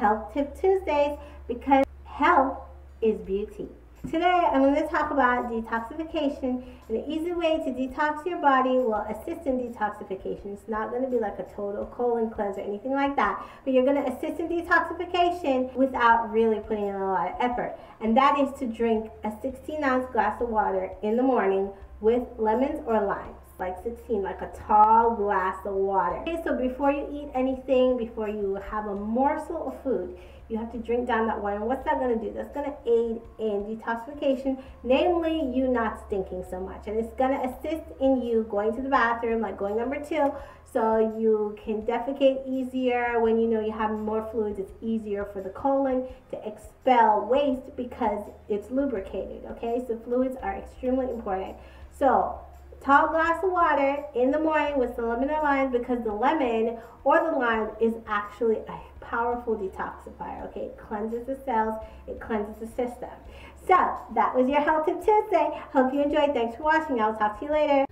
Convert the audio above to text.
Health Tip Tuesdays because health is beauty. Today I'm going to talk about detoxification, and an easy way to detox your body will assist in detoxification. It's not going to be like a total colon cleanse or anything like that, but you're going to assist in detoxification without really putting in a lot of effort. And that is to drink a 16-ounce glass of water in the morning with lemons or limes. Like 16, like a tall glass of water. Okay, so before you eat anything, before you have a morsel of food, you have to drink down that water. And what's that going to do? That's going to aid in detoxification, namely you not stinking so much. And it's going to assist in you going to the bathroom, like going number 2, so you can defecate easier. When you know you have more fluids, it's easier for the colon to expel waste because it's lubricated, okay? So fluids are extremely important. So tall glass of water in the morning with some lemon or lime, because the lemon or the lime is actually a powerful detoxifier, okay? It cleanses the cells, it cleanses the system. So that was your Health Tip Tuesday. Hope you enjoyed. Thanks for watching. I'll talk to you later.